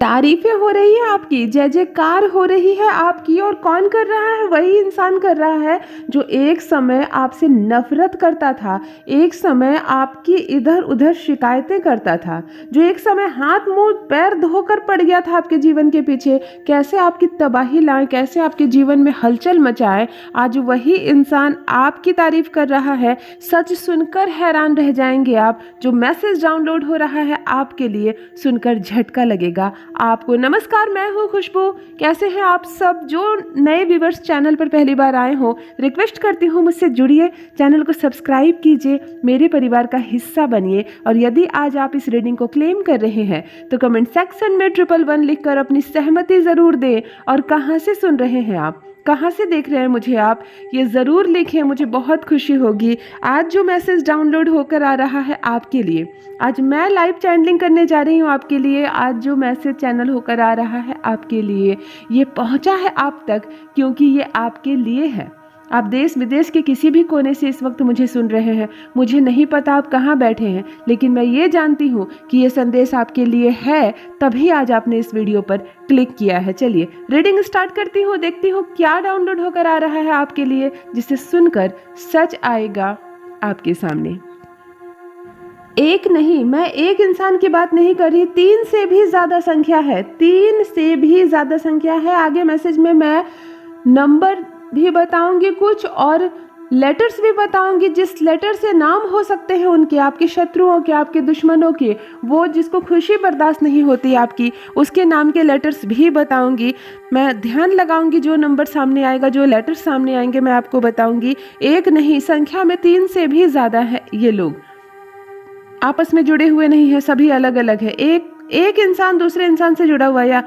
तारीफें हो रही है आपकी, जय जयकार हो रही है आपकी। और कौन कर रहा है? वही इंसान कर रहा है जो एक समय आपसे नफरत करता था, एक समय आपकी इधर उधर शिकायतें करता था, जो एक समय हाथ मुंह पैर धोकर पड़ गया था आपके जीवन के पीछे, कैसे आपकी तबाही लाए, कैसे आपके जीवन में हलचल मचाए। आज वही इंसान आपकी तारीफ कर रहा है। सच सुनकर हैरान रह जाएंगे आप। जो मैसेज डाउनलोड हो रहा है आपके लिए सुनकर झटका लगेगा आपको। नमस्कार, मैं हूँ खुशबू। कैसे हैं आप सब? जो नए व्यूवर्स चैनल पर पहली बार आए हो, रिक्वेस्ट करती हूँ मुझसे जुड़िए, चैनल को सब्सक्राइब कीजिए, मेरे परिवार का हिस्सा बनिए। और यदि आज आप इस रीडिंग को क्लेम कर रहे हैं तो कमेंट सेक्शन में 111 लिखकर अपनी सहमति ज़रूर दें। और कहाँ से सुन रहे हैं आप, कहाँ से देख रहे हैं मुझे आप, ये ज़रूर लिखें, मुझे बहुत खुशी होगी। आज जो मैसेज डाउनलोड होकर आ रहा है आपके लिए, आज मैं लाइव चैनलिंग करने जा रही हूँ आपके लिए। आज जो मैसेज चैनल होकर आ रहा है आपके लिए, ये पहुँचा है आप तक क्योंकि ये आपके लिए है। आप देश विदेश के किसी भी कोने से इस वक्त मुझे सुन रहे हैं, मुझे नहीं पता आप कहाँ बैठे हैं, लेकिन मैं ये जानती हूँ कि ये संदेश आपके लिए है, तभी आज आपने इस वीडियो पर क्लिक किया है। चलिए रीडिंग स्टार्ट करती हूँ, देखती हूँ क्या डाउनलोड होकर आ रहा है आपके लिए, जिसे सुनकर सच आएगा आपके सामने। एक नहीं, मैं एक इंसान की बात नहीं कर रही, 3 से भी ज़्यादा संख्या है, 3 से भी ज़्यादा संख्या है। आगे मैसेज में मैं नंबर भी बताऊंगी कुछ और लेटर्स भी बताऊंगी, जिस लेटर से नाम हो सकते हैं उनके, आपके शत्रुओं के, आपके दुश्मनों के, वो जिसको खुशी बर्दाश्त नहीं होती आपकी, उसके नाम के लेटर्स भी बताऊंगी। मैं ध्यान लगाऊंगी, जो नंबर सामने आएगा, जो लेटर्स सामने आएंगे मैं आपको बताऊंगी। एक नहीं, संख्या में 3 से भी ज़्यादा है। ये लोग आपस में जुड़े हुए नहीं है, सभी अलग अलग है। एक इंसान दूसरे इंसान से जुड़ा हुआ है।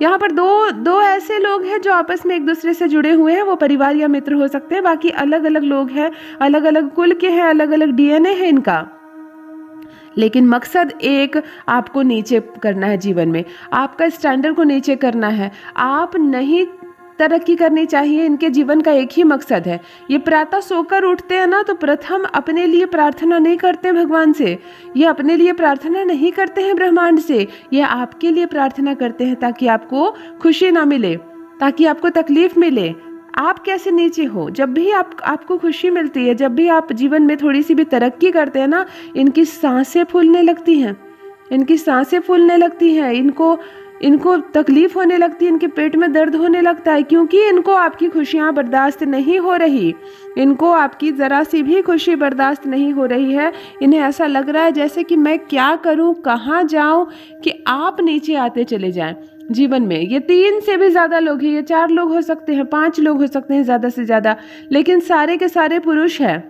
यहाँ पर दो ऐसे लोग हैं जो आपस में एक दूसरे से जुड़े हुए हैं, वो परिवार या मित्र हो सकते हैं। बाकी अलग अलग लोग हैं, अलग अलग कुल के हैं, अलग अलग डीएनए है इनका, लेकिन मकसद एक, आपको नीचे करना है जीवन में, आपका स्टैंडर्ड को नीचे करना है। आप नहीं तरक्की करनी चाहिए, इनके जीवन का एक ही मकसद है। ये प्रातः सोकर उठते हैं ना, तो प्रथम अपने लिए प्रार्थना नहीं करते भगवान से, ये अपने लिए प्रार्थना नहीं करते हैं ब्रह्मांड से, ये आपके लिए प्रार्थना करते हैं ताकि आपको खुशी ना मिले, ताकि आपको तकलीफ मिले। आप कैसे नीचे हो, जब भी आपको खुशी मिलती है, जब भी आप जीवन में थोड़ी सी भी तरक्की करते हैं ना, इनकी सांसें फूलने लगती हैं, इनकी सांसें फूलने लगती हैं, इनको तकलीफ होने लगती है, इनके पेट में दर्द होने लगता है, क्योंकि इनको आपकी खुशियाँ बर्दाश्त नहीं हो रही, इनको आपकी ज़रा सी भी खुशी बर्दाश्त नहीं हो रही है। इन्हें ऐसा लग रहा है जैसे कि मैं क्या करूं, कहाँ जाऊं कि आप नीचे आते चले जाएं जीवन में। ये 3 से भी ज़्यादा लोग हैं, ये 4 लोग हो सकते हैं, 5 लोग हो सकते हैं ज़्यादा से ज़्यादा, लेकिन सारे के सारे पुरुष हैं,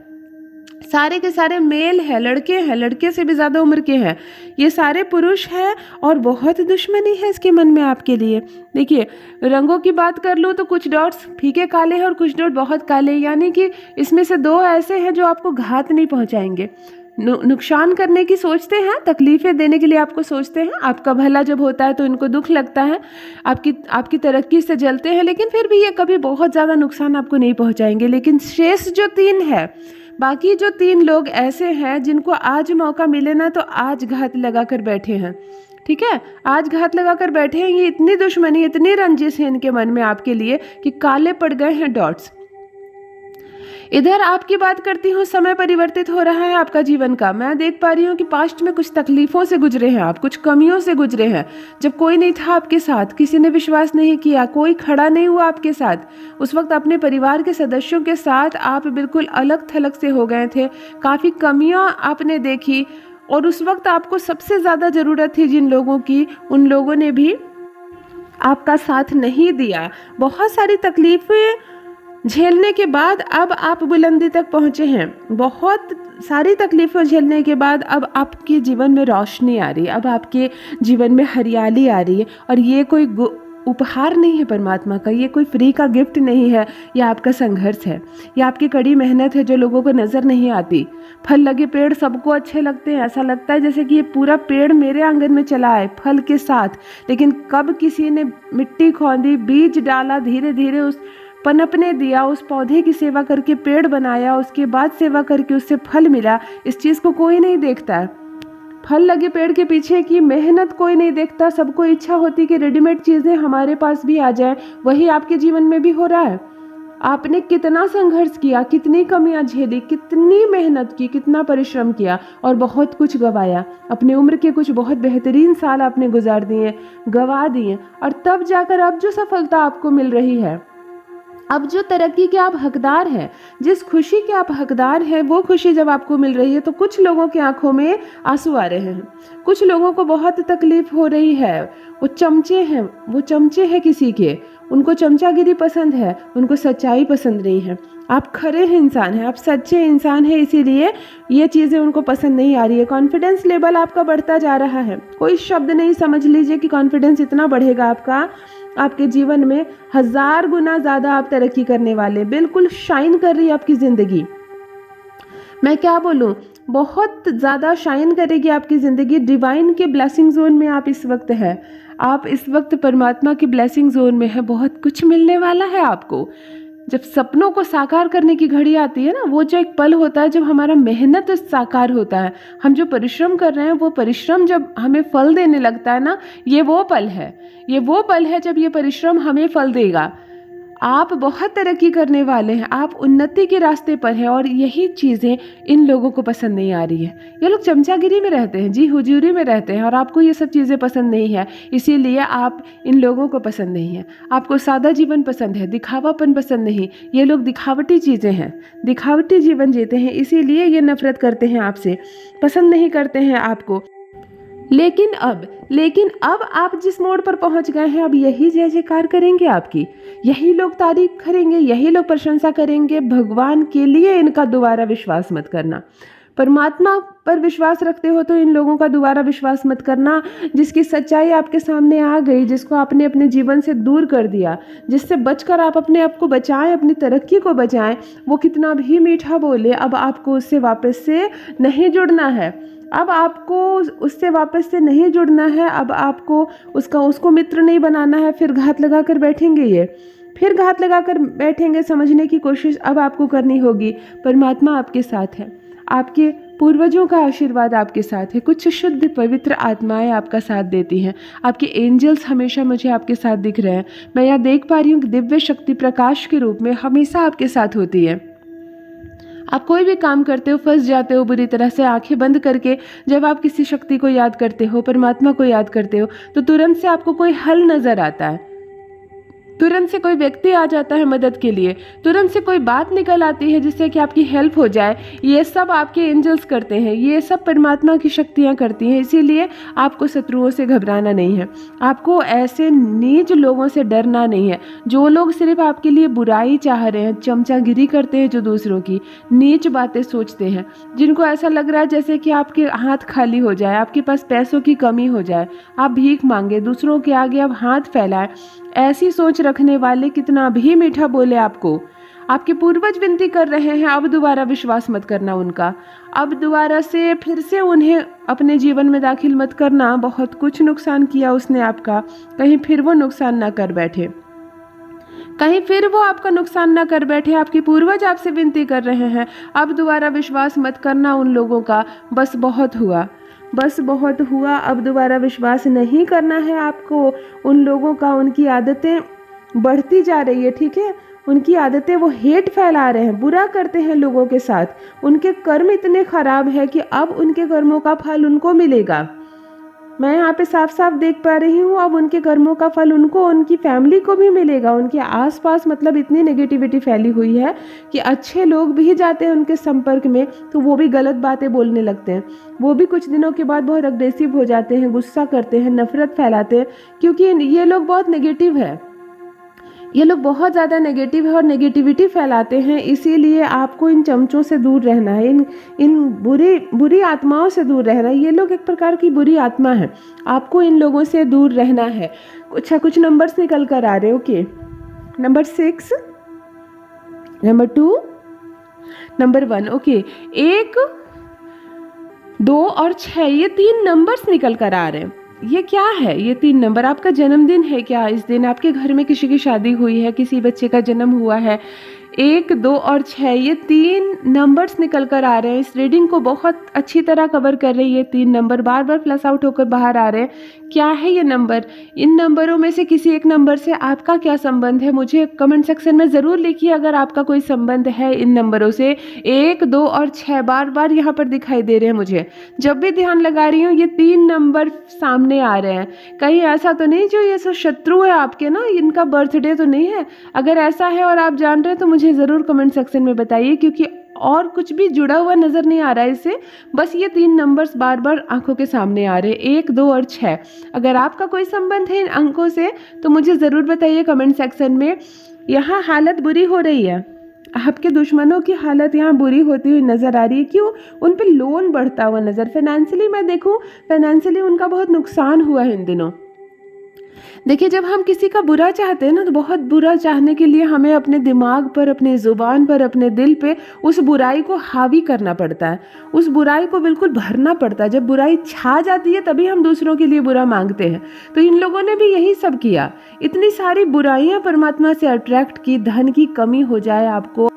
सारे के सारे मेल है, लड़के हैं, लड़के से भी ज़्यादा उम्र के हैं, ये सारे पुरुष हैं और बहुत दुश्मनी है इसके मन में आपके लिए। देखिए, रंगों की बात कर लूँ तो कुछ डॉट्स फीके काले हैं और कुछ डॉट बहुत काले, यानी कि इसमें से 2 ऐसे हैं जो आपको घात नहीं पहुँचाएंगे, नुकसान करने की सोचते हैं, तकलीफ़ें देने के लिए आपको सोचते हैं। आपका भला जब होता है तो इनको दुख लगता है, आपकी तरक्की से जलते हैं, लेकिन फिर भी ये कभी बहुत ज़्यादा नुकसान आपको नहीं पहुँचाएंगे। लेकिन शेष जो 3 है, बाकी जो 3 लोग ऐसे हैं जिनको आज मौका मिले ना तो आज घात लगा कर बैठे हैं। ठीक है, आज घात लगा कर बैठे हैं। ये इतनी दुश्मनी, इतनी रंजिश है इनके मन में आपके लिए कि काले पड़ गए हैं डॉट्स। इधर आपकी बात करती हूँ, समय परिवर्तित हो रहा है आपका जीवन का। मैं देख पा रही हूँ कि पास्ट में कुछ तकलीफों से गुजरे हैं आप, कुछ कमियों से गुजरे हैं। जब कोई नहीं था आपके साथ, किसी ने विश्वास नहीं किया, कोई खड़ा नहीं हुआ आपके साथ, उस वक्त अपने परिवार के सदस्यों के साथ आप बिल्कुल अलग थलग से हो गए थे। काफ़ी कमियाँ आपने देखी और उस वक्त आपको सबसे ज़्यादा ज़रूरत थी जिन लोगों की, उन लोगों ने भी आपका साथ नहीं दिया। बहुत सारी तकलीफ़ें झेलने के बाद अब आप बुलंदी तक पहुँचे हैं। बहुत सारी तकलीफ़ें झेलने के बाद अब आपके जीवन में रोशनी आ रही है, अब आपके जीवन में हरियाली आ रही है। और ये कोई उपहार नहीं है परमात्मा का, ये कोई फ्री का गिफ्ट नहीं है, ये आपका संघर्ष है, ये आपकी कड़ी मेहनत है जो लोगों को नज़र नहीं आती। फल लगे पेड़ सबको अच्छे लगते हैं, ऐसा लगता है जैसे कि ये पूरा पेड़ मेरे आंगन में चला है फल के साथ, लेकिन कब किसी ने मिट्टी खोदी, बीज डाला, धीरे धीरे उस पनपने दिया, उस पौधे की सेवा करके पेड़ बनाया, उसके बाद सेवा करके उससे फल मिला, इस चीज़ को कोई नहीं देखता है। फल लगे पेड़ के पीछे की मेहनत कोई नहीं देखता, सबको इच्छा होती कि रेडीमेड चीज़ें हमारे पास भी आ जाए। वही आपके जीवन में भी हो रहा है। आपने कितना संघर्ष किया, कितनी कमियां झेली, कितनी मेहनत की, कितना परिश्रम किया और बहुत कुछ गवाया। अपने उम्र के कुछ बहुत बेहतरीन साल आपने गुजार दिए, गवा दिए, और तब जाकर अब जो सफलता आपको मिल रही है, अब जो तरक्की के आप हकदार हैं, जिस खुशी के आप हकदार हैं, वो खुशी जब आपको मिल रही है तो कुछ लोगों की आंखों में आंसू आ रहे हैं। कुछ लोगों को बहुत तकलीफ हो रही है। वो चमचे हैं किसी के, उनको चमचागिरी पसंद है, उनको सच्चाई पसंद नहीं है। आप खरे हैं इंसान हैं, आप सच्चे इंसान हैं, इसीलिए ये चीज़ें उनको पसंद नहीं आ रही है। कॉन्फिडेंस लेवल आपका बढ़ता जा रहा है। कोई शब्द नहीं, समझ लीजिए कि कॉन्फिडेंस इतना बढ़ेगा आपका, आपके जीवन में 1000 गुना ज़्यादा आप तरक्की करने वाले। बिल्कुल शाइन कर रही है आपकी ज़िंदगी। मैं क्या बोलूँ, बहुत ज़्यादा शाइन करेगी आपकी ज़िंदगी। डिवाइन के ब्लेसिंग जोन में आप इस वक्त हैं। आप इस वक्त परमात्मा की ब्लेसिंग जोन में हैं। बहुत कुछ मिलने वाला है आपको। जब सपनों को साकार करने की घड़ी आती है ना, वो जो एक पल होता है जब हमारा मेहनत साकार होता है, हम जो परिश्रम कर रहे हैं वो परिश्रम जब हमें फल देने लगता है ना, ये वो पल है। ये वो पल है जब ये परिश्रम हमें फल देगा। आप बहुत तरक्की करने वाले हैं, आप उन्नति के रास्ते पर हैं, और यही चीज़ें इन लोगों को पसंद नहीं आ रही है। ये लोग चमचागिरी में रहते हैं, जी हुजूरी में रहते हैं, और आपको ये सब चीज़ें पसंद नहीं है, इसीलिए आप इन लोगों को पसंद नहीं है। आपको सादा जीवन पसंद है, दिखावापन पसंद नहीं। ये लोग दिखावटी चीज़ें हैं, दिखावटी जीवन जीते हैं, इसीलिए ये नफरत करते हैं आपसे, पसंद नहीं करते हैं आपको। लेकिन अब आप जिस मोड़ पर पहुंच गए हैं, अब यही जय जयकार करेंगे आपकी, यही लोग तारीफ करेंगे, यही लोग प्रशंसा करेंगे। भगवान के लिए इनका दोबारा विश्वास मत करना। परमात्मा पर विश्वास रखते हो तो इन लोगों का दोबारा विश्वास मत करना। जिसकी सच्चाई आपके सामने आ गई, जिसको आपने अपने जीवन से दूर कर दिया, जिससे बचकर आप अपने आप को बचाएं, अपनी तरक्की को बचाएं, वो कितना भी मीठा बोले, अब आपको उससे वापस से नहीं जुड़ना है। अब आपको उससे वापस से नहीं जुड़ना है। अब आपको उसको मित्र नहीं बनाना है। फिर घात लगा कर बैठेंगे, फिर घात लगा कर बैठेंगे। समझने की कोशिश अब आपको करनी होगी। परमात्मा आपके साथ है, आपके पूर्वजों का आशीर्वाद आपके साथ है, कुछ शुद्ध पवित्र आत्माएं आपका साथ देती हैं, आपके एंजल्स हमेशा मुझे आपके साथ दिख रहे हैं। मैं यहाँ देख पा रही हूँ कि दिव्य शक्ति प्रकाश के रूप में हमेशा आपके साथ होती है। आप कोई भी काम करते हो, फंस जाते हो बुरी तरह से, आंखें बंद करके जब आप किसी शक्ति को याद करते हो, परमात्मा को याद करते हो, तो तुरंत से आपको कोई हल नजर आता है, तुरंत से कोई व्यक्ति आ जाता है मदद के लिए, तुरंत से कोई बात निकल आती है जिससे कि आपकी हेल्प हो जाए। ये सब आपके एंजल्स करते हैं, ये सब परमात्मा की शक्तियाँ करती हैं। इसीलिए आपको शत्रुओं से घबराना नहीं है, आपको ऐसे नीच लोगों से डरना नहीं है, जो लोग सिर्फ आपके लिए बुराई चाह रहे हैं, चमचागिरी करते हैं, जो दूसरों की नीच बातें सोचते हैं, जिनको ऐसा लग रहा है जैसे कि आपके हाथ खाली हो जाए, आपके पास पैसों की कमी हो जाए, आप भीख मांगे, दूसरों के आगे आप हाथ फैलाएं। ऐसी सोच रखने वाले कितना भी मीठा बोले आपको, आपके पूर्वज विनती कर रहे हैं, अब दोबारा विश्वास मत करना उनका। अब दोबारा से फिर से उन्हें अपने जीवन में दाखिल मत करना। बहुत कुछ नुकसान किया उसने आपका, कहीं फिर वो नुकसान ना कर बैठे, कहीं फिर वो आपका नुकसान ना कर बैठे। आपके पूर्वज आपसे विनती कर रहे हैं, अब दोबारा विश्वास मत करना उन लोगों का। बस बहुत हुआ, बस बहुत हुआ। अब दोबारा विश्वास नहीं करना है आपको उन लोगों का। उनकी आदतें बढ़ती जा रही है, ठीक है, उनकी आदतें, वो हेट फैला रहे हैं, बुरा करते हैं लोगों के साथ। उनके कर्म इतने खराब है कि अब उनके कर्मों का फल उनको मिलेगा। मैं यहाँ पे साफ साफ देख पा रही हूँ, अब उनके कर्मों का फल उनको, उनकी फैमिली को भी मिलेगा। उनके आसपास मतलब इतनी नेगेटिविटी फैली हुई है कि अच्छे लोग भी जाते हैं उनके संपर्क में तो वो भी गलत बातें बोलने लगते हैं। वो भी कुछ दिनों के बाद बहुत अग्रेसिव हो जाते हैं, गुस्सा करते हैं, नफरत फैलाते हैं, क्योंकि ये लोग बहुत नेगेटिव है, ये लोग बहुत ज़्यादा नेगेटिव है और नेगेटिविटी फैलाते हैं। इसीलिए आपको इन चमचों से दूर रहना है, इन बुरी आत्माओं से दूर रहना है। ये लोग एक प्रकार की बुरी आत्मा है, आपको इन लोगों से दूर रहना है। अच्छा, कुछ नंबर्स निकल कर आ रहे हैं। Okay, number 6, number 2, number 1। Okay, 1, 2 और 6, ये 3 नंबर्स निकल कर आ रहे हैं। ये क्या है? ये 3 नंबर आपका जन्मदिन है क्या? इस दिन आपके घर में किसी की शादी हुई है, किसी बच्चे का जन्म हुआ है, 1, 2 और 6 ये 3 नंबर्स निकल कर आ रहे हैं। इस रीडिंग को बहुत अच्छी तरह कवर कर रही है। 3 नंबर बार बार प्लस आउट होकर बाहर आ रहे हैं। क्या है ये नंबर? इन नंबरों में से किसी एक नंबर से आपका क्या संबंध है? मुझे कमेंट सेक्शन में ज़रूर लिखिए अगर आपका कोई संबंध है इन नंबरों से। 1, 2 और 6 बार बार यहाँ पर दिखाई दे रहे हैं मुझे। जब भी ध्यान लगा रही हूँ ये 3 नंबर सामने आ रहे हैं। कहीं ऐसा तो नहीं जो ये सब शत्रु है आपके ना, इनका बर्थडे तो नहीं है? अगर ऐसा है और आप जान रहे हैं तो मुझे ज़रूर कमेंट सेक्शन में बताइए, क्योंकि और कुछ भी जुड़ा हुआ नज़र नहीं आ रहा है इससे। बस ये 3 नंबर्स बार बार आंखों के सामने आ रहे हैं, 1, 2 और 6। अगर आपका कोई संबंध है इन अंकों से तो मुझे ज़रूर बताइए कमेंट सेक्शन में। यहाँ हालत बुरी हो रही है, आपके दुश्मनों की हालत यहाँ बुरी होती हुई नज़र आ रही है। क्यों? उन पे लोन बढ़ता हुआ नज़र, फाइनेंशियली मैं देखूँ, फाइनेंशियली उनका बहुत नुकसान हुआ है इन दिनों। देखिए, जब हम किसी का बुरा चाहते हैं ना, तो बहुत बुरा चाहने के लिए हमें अपने दिमाग पर, अपने ज़ुबान पर, अपने दिल पे उस बुराई को हावी करना पड़ता है, उस बुराई को बिल्कुल भरना पड़ता है। जब बुराई छा जाती है तभी हम दूसरों के लिए बुरा मांगते हैं। तो इन लोगों ने भी यही सब किया। इतनी सारी बुराइयां परमात्मा से अट्रैक्ट की, धन की कमी हो जाए आपको,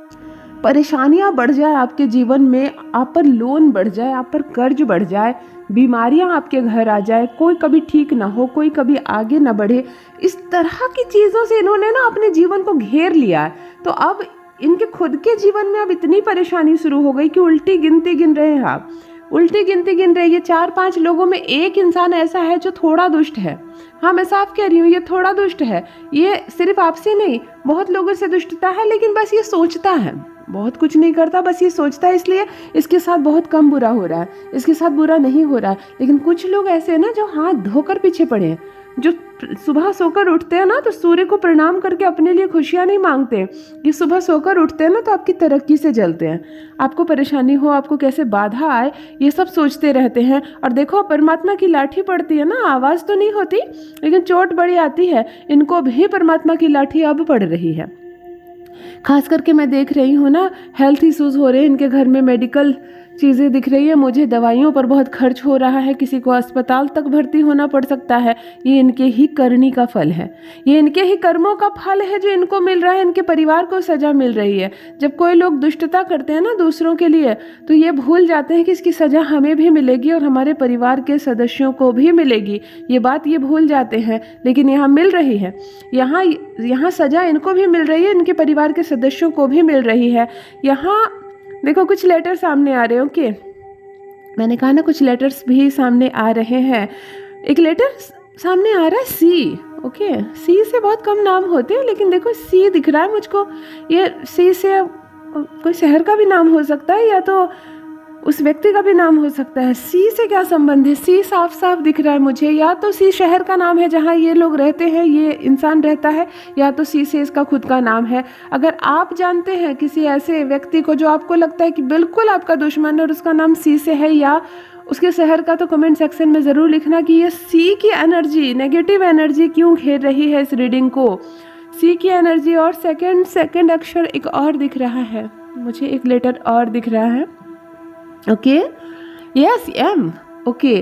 परेशानियां बढ़ जाए आपके जीवन में, आप पर लोन बढ़ जाए, आप पर कर्ज बढ़ जाए, बीमारियां आपके घर आ जाए, कोई कभी ठीक ना हो, कोई कभी आगे ना बढ़े, इस तरह की चीज़ों से इन्होंने ना अपने जीवन को घेर लिया है। तो अब इनके खुद के जीवन में अब इतनी परेशानी शुरू हो गई कि उल्टी गिनती गिन रहे हैं आप, उल्टी गिनती गिन रहे हैं। ये 4-5 लोगों में एक इंसान ऐसा है जो थोड़ा दुष्ट है। हाँ, मैं साफ कह रही हूँ, ये थोड़ा दुष्ट है। ये सिर्फ आपसे नहीं, बहुत लोगों से दुष्टता है, लेकिन बस ये सोचता है, बहुत कुछ नहीं करता, बस ये सोचता है, इसलिए इसके साथ बहुत कम बुरा हो रहा है, इसके साथ बुरा नहीं हो रहा है। लेकिन कुछ लोग ऐसे हैं ना जो हाथ धोकर पीछे पड़े हैं, जो सुबह सोकर उठते हैं ना तो सूर्य को प्रणाम करके अपने लिए खुशियाँ नहीं मांगते। ये सुबह सोकर उठते हैं ना तो आपकी तरक्की से जलते हैं, आपको परेशानी हो, आपको कैसे बाधा आए, ये सब सोचते रहते हैं। और देखो, परमात्मा की लाठी पड़ती है ना, आवाज़ तो नहीं होती लेकिन चोट बड़ी आती है। इनको भी परमात्मा की लाठी अब पड़ रही है। खास करके मैं देख रही हूँ ना, हेल्थ इश्यूज़ हो रहे हैं इनके घर में, मेडिकल चीज़ें दिख रही है मुझे, दवाइयों पर बहुत खर्च हो रहा है, किसी को अस्पताल तक भर्ती होना पड़ सकता है। ये इनके ही करनी का फल है, ये इनके ही कर्मों का फल है जो इनको मिल रहा है। इनके परिवार को सज़ा मिल रही है। जब कोई लोग दुष्टता करते हैं ना दूसरों के लिए, तो ये भूल जाते हैं कि इसकी सज़ा हमें भी मिलेगी और हमारे परिवार के सदस्यों को भी मिलेगी। ये बात ये भूल जाते हैं, लेकिन यहाँ मिल रही है, यहाँ सज़ा इनको भी मिल रही है, इनके परिवार के सदस्यों को भी मिल रही है। यहाँ देखो, कुछ लेटर सामने आ रहे हो। ओके, मैंने कहा ना कुछ लेटर्स भी सामने आ रहे हैं। एक लेटर सामने आ रहा है सी। ओके, सी से बहुत कम नाम होते हैं, लेकिन देखो सी दिख रहा है मुझको। ये सी से कोई शहर का भी नाम हो सकता है या तो उस व्यक्ति का भी नाम हो सकता है। सी से क्या संबंध है? सी साफ साफ दिख रहा है मुझे, या तो सी शहर का नाम है जहाँ ये लोग रहते हैं, ये इंसान रहता है, या तो सी से इसका खुद का नाम है। अगर आप जानते हैं किसी ऐसे व्यक्ति को जो आपको लगता है कि बिल्कुल आपका दुश्मन है और उसका नाम सी से है या उसके शहर का, तो कमेंट सेक्शन में ज़रूर लिखना कि ये सी की एनर्जी, नेगेटिव एनर्जी क्यों घेर रही है इस रीडिंग को। सी की एनर्जी। और सेकंड अक्षर एक और दिख रहा है मुझे, एक लेटर और दिख रहा है। Okay, yes, M. Okay,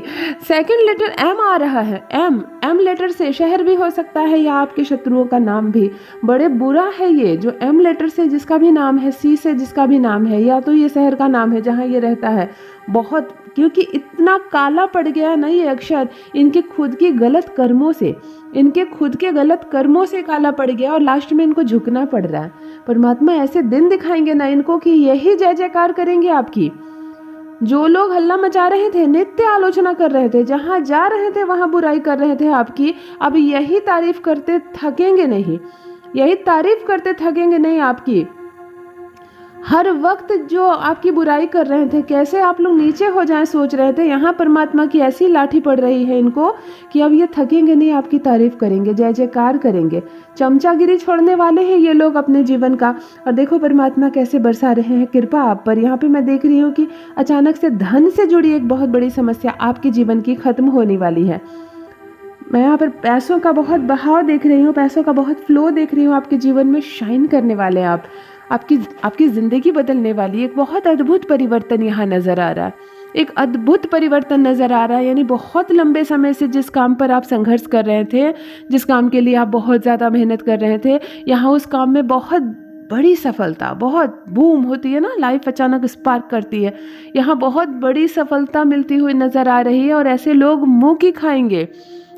second letter M आ रहा है। एम लेटर से शहर भी हो सकता है या आपके शत्रुओं का नाम भी। बड़े बुरा है ये जो एम लेटर से जिसका भी नाम है, सी से जिसका भी नाम है, या तो ये शहर का नाम है जहाँ ये रहता है। बहुत, क्योंकि इतना काला पड़ गया ना ये अक्षर इनके खुद की गलत कर्मों से, इनके खुद के गलत कर्मों से काला पड़ गया और लास्ट में इनको झुकना पड़ रहा है। परमात्मा ऐसे दिन दिखाएंगे ना इनको कि यही जय जयकार करेंगे आपकी। जो लोग हल्ला मचा रहे थे, नित्य आलोचना कर रहे थे, जहाँ जा रहे थे वहाँ बुराई कर रहे थे आपकी, अब यही तारीफ करते थकेंगे नहीं, यही तारीफ करते थकेंगे नहीं आपकी। हर वक्त जो आपकी बुराई कर रहे थे, कैसे आप लोग नीचे हो जाएं सोच रहे थे, यहाँ परमात्मा की ऐसी लाठी पड़ रही है इनको कि अब ये थकेंगे नहीं, आपकी तारीफ करेंगे, जय जयकार करेंगे। चमचागिरी छोड़ने वाले हैं ये लोग अपने जीवन का। और देखो परमात्मा कैसे बरसा रहे हैं कृपा आप पर। यहाँ पे मैं देख रही हूँ कि अचानक से धन से जुड़ी एक बहुत बड़ी समस्या आपके जीवन की खत्म होने वाली है। मैं यहाँ पर पैसों का बहुत बहाव देख रही हूँ, पैसों का बहुत फ्लो देख रही हूँ। आपके जीवन में शाइन करने वाले हैं आप, आपकी ज़िंदगी बदलने वाली एक बहुत अद्भुत परिवर्तन यहाँ नज़र आ रहा है। एक अद्भुत परिवर्तन नज़र आ रहा है। यानी बहुत लंबे समय से जिस काम पर आप संघर्ष कर रहे थे, जिस काम के लिए आप बहुत ज़्यादा मेहनत कर रहे थे, यहाँ उस काम में बहुत बड़ी सफलता, बहुत बूम होती है ना, लाइफ अचानक स्पार्क करती है, यहाँ बहुत बड़ी सफलता मिलती हुई नज़र आ रही है। और ऐसे लोग मुंह की खाएंगे,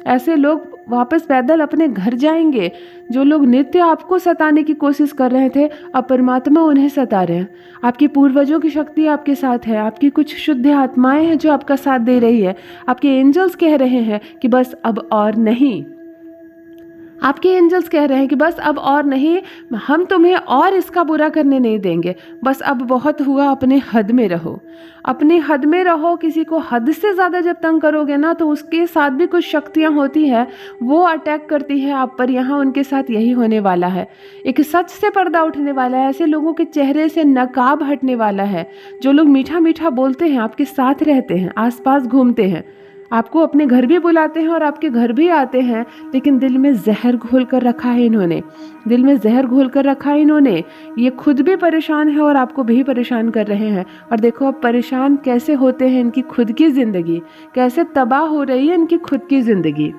ऐसे लोग वापस पैदल अपने घर जाएंगे। जो लोग नित्य आपको सताने की कोशिश कर रहे थे, अब परमात्मा उन्हें सता रहे हैं। आपके पूर्वजों की शक्ति आपके साथ है, आपकी कुछ शुद्ध आत्माएं हैं जो आपका साथ दे रही है। आपके एंजल्स कह रहे हैं कि बस अब और नहीं, आपके एंजल्स कह रहे हैं कि बस अब और नहीं, हम तुम्हें और इसका बुरा करने नहीं देंगे, बस अब बहुत हुआ, अपने हद में रहो, अपनी हद में रहो। किसी को हद से ज़्यादा जब तंग करोगे ना, तो उसके साथ भी कुछ शक्तियाँ होती हैं, वो अटैक करती है आप पर। यहाँ उनके साथ यही होने वाला है, एक सच से पर्दा उठने वाला है, ऐसे लोगों के चेहरे से नकाब हटने वाला है। जो लोग मीठा मीठा बोलते हैं, आपके साथ रहते हैं, आसपास घूमते हैं, आपको अपने घर भी बुलाते हैं और आपके घर भी आते हैं, लेकिन दिल में जहर घोल कर रखा है इन्होंने, दिल में जहर घोल कर रखा है इन्होंने। ये खुद भी परेशान है और आपको भी परेशान कर रहे हैं। और देखो अब परेशान कैसे होते हैं, इनकी खुद की ज़िंदगी कैसे तबाह हो रही है, इनकी खुद की ज़िंदगी।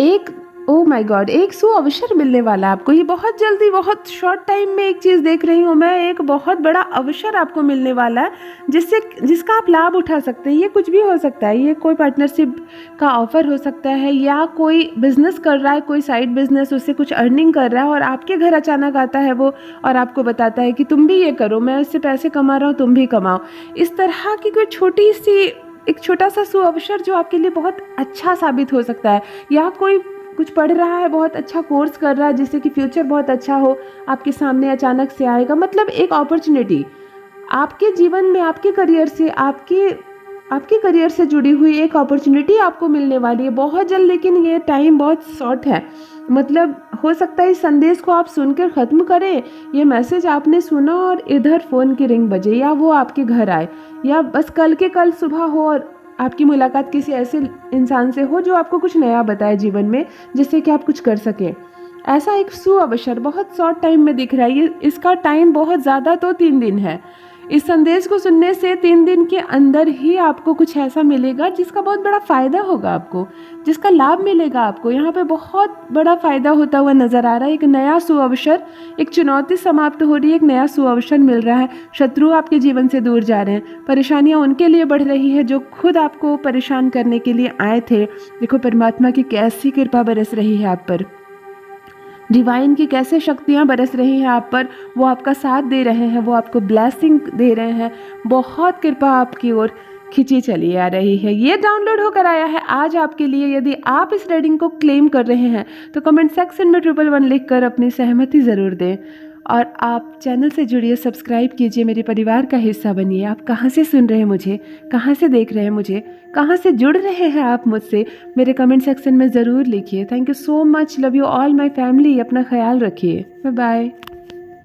एक ओ माय गॉड, एक सुअवसर मिलने वाला है आपको। ये बहुत जल्दी, बहुत शॉर्ट टाइम में एक चीज़ देख रही हूँ मैं, एक बहुत बड़ा अवसर आपको मिलने वाला है जिसका आप लाभ उठा सकते हैं। ये कुछ भी हो सकता है, ये कोई पार्टनरशिप का ऑफर हो सकता है, या कोई बिजनेस कर रहा है, कोई साइड बिजनेस, उससे कुछ अर्निंग कर रहा है और आपके घर अचानक आता है वो और आपको बताता है कि तुम भी ये करो, मैं इससे पैसे कमा रहा हूँ, तुम भी कमाओ। इस तरह की कोई छोटी सी, एक छोटा सा सुअवसर जो आपके लिए बहुत अच्छा साबित हो सकता है। या कोई कुछ पढ़ रहा है, बहुत अच्छा कोर्स कर रहा है जिससे कि फ्यूचर बहुत अच्छा हो, आपके सामने अचानक से आएगा। मतलब एक अपॉर्चुनिटी आपके जीवन में, आपके करियर से, आपके करियर से जुड़ी हुई एक अपॉर्चुनिटी आपको मिलने वाली है बहुत जल्द। लेकिन ये टाइम बहुत शॉर्ट है, मतलब हो सकता है इस संदेश को आप सुनकर ख़त्म करें, ये मैसेज आपने सुना और इधर फ़ोन की रिंग बजे, या वो आपके घर आए, या बस कल के कल सुबह हो और आपकी मुलाकात किसी ऐसे इंसान से हो जो आपको कुछ नया बताए जीवन में, जिससे कि आप कुछ कर सकें। ऐसा एक सुअवसर बहुत शॉर्ट टाइम में दिख रहा है। ये इसका टाइम बहुत ज़्यादा तो 3 दिन है। इस संदेश को सुनने से 3 दिन के अंदर ही आपको कुछ ऐसा मिलेगा जिसका बहुत बड़ा फ़ायदा होगा आपको, जिसका लाभ मिलेगा आपको। यहाँ पे बहुत बड़ा फ़ायदा होता हुआ नज़र आ रहा है। एक नया सुअवसर, एक चुनौती समाप्त हो रही है, एक नया सुअवसर मिल रहा है। शत्रु आपके जीवन से दूर जा रहे हैं, परेशानियाँ उनके लिए बढ़ रही है जो खुद आपको परेशान करने के लिए आए थे। देखो परमात्मा की कैसी कृपा बरस रही है आप पर, डिवाइन की कैसे शक्तियाँ बरस रही हैं आप पर। वो आपका साथ दे रहे हैं, वो आपको ब्लेसिंग दे रहे हैं, बहुत कृपा आपकी ओर खिंची चली आ रही है। ये डाउनलोड होकर आया है आज आपके लिए। यदि आप इस रीडिंग को क्लेम कर रहे हैं तो कमेंट सेक्शन में 111 लिखकर अपनी सहमति ज़रूर दें। और आप चैनल से जुड़िए, सब्सक्राइब कीजिए, मेरे परिवार का हिस्सा बनिए। आप कहाँ से सुन रहे हैं मुझे, कहाँ से देख रहे हैं मुझे, कहाँ से जुड़ रहे हैं आप मुझसे, मेरे कमेंट सेक्शन में ज़रूर लिखिए। Thank you so much, love you all my family. अपना ख्याल रखिए, बाय बाय।